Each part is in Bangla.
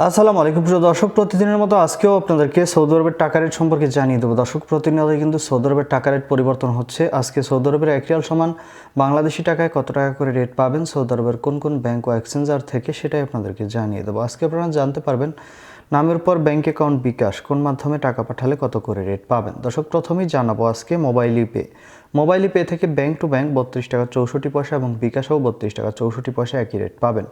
আসসালামু আলাইকুম প্রিয় দর্শক, প্রতিদিনের মতো আজকেও আপনাদেরকে সৌদি আরবের টাকা রেট সম্পর্কে জানিয়ে দেবো। দর্শক, প্রতিনিয়তই কিন্তু সৌদি আরবের টাকা রেট পরিবর্তন হচ্ছে। আজকে সৌদি আরবের 1 রিয়াল সমান বাংলাদেশি টাকায় কত টাকা করে রেট পাবেন সৌদি আরবের কোন কোন ব্যাংক ও এক্সচেঞ্জার থেকে, সেটাই আপনাদেরকে জানিয়ে দেবো। আজকে আপনারা জানতে পারবেন নামের উপর ব্যাংক অ্যাকাউন্ট বিকাশ কোন মাধ্যমে টাকা পাঠালে কত করে রেট পাবেন। দর্শক, প্রথমেই জানাবো আজকে মোবাইল পে থেকে ব্যাংক টু ব্যাংক 32 টাকা 64 পয়সা এবং বিকাশও 32 টাকা 64 পয়সা একই রেট পাবেন।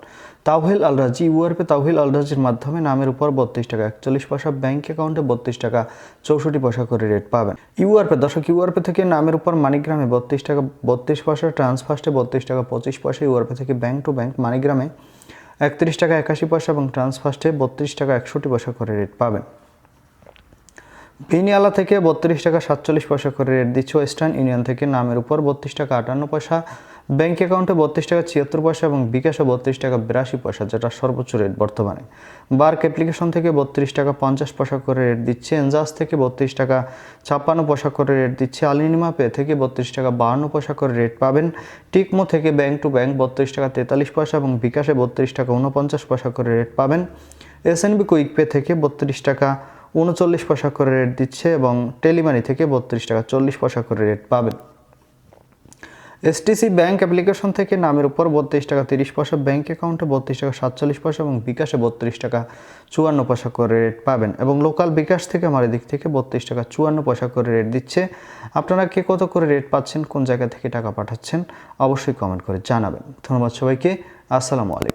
তাওহিল আল রাজি ইউআরপে তাওহিল আল রাজির মাধ্যমে নামের উপর 32 টাকা 41 পয়সা, ব্যাংক অ্যাকাউন্টে 32 টাকা 64 পয়সা করে রেট পাবেন। ইউআরপে থেকে নামের উপর মানিগ্রামে 32 টাকা 32 পয়সা, ট্রান্সফার্স্টে 32 টাকা 25 পয়সা। ইউআরপে থেকে ব্যাংক টু ব্যাংক মানিগ্রামে 31 টাকা 81 পয়সা এবং ট্রান্সফার্স্টে 32 টাকা 61 পয়সা করে রেট পাবেন। বিনিয়ালা থেকে 32 টাকা 47 পয়সা করে রেট দিচ্ছে। ওয়েস্টার্ন ইউনিয়ন থেকে নামের উপর 32 টাকা 58 পয়সা, ব্যাংক অ্যাকাউন্টে 32 টাকা 76 পয়সা এবং বিকাশে 32 টাকা 82 পয়সা, যেটা সর্বোচ্চ রেট বর্তমানে। বার্ক অ্যাপ্লিকেশন থেকে 32 টাকা 50 পয়সা করে রেট দিচ্ছে। এনজাস থেকে 32 টাকা 56 পয়সা করে রেট দিচ্ছে। আলিনিমা পে থেকে 32 টাকা 52 পয়সা করে রেট পাবেন। টিকমো থেকে ব্যাংক টু ব্যাংক 32 টাকা 43 পয়সা এবং বিকাশে 32 টাকা 49 পয়সা করে রেট পাবেন। এসএনবি কুইক পে থেকে 32 টাকা 39 পয়সা করে রেট দিচ্ছে এবং টেলিমানি থেকে 32 টাকা 40 পয়সা করে রেট পাবেন। এসটিসি ব্যাংক অ্যাপ্লিকেশন থেকে নামের উপর 32 টাকা 30 পয়সা, ব্যাংক অ্যাকাউন্টে 32 টাকা 47 পয়সা এবং বিকাশে 32 টাকা 54 পয়সা করে রেট পাবেন। এবং লোকাল বিকাশ থেকে আমার দিক থেকে 32 টাকা 54 পয়সা করে রেট দিচ্ছে। আপনারা কে কত করে রেট পাচ্ছেন, কোন জায়গা থেকে টাকা পাঠাচ্ছেন, অবশ্যই কমেন্ট করে জানাবেন। ধন্যবাদ সবাইকে। আসসালামু আলাইকুম।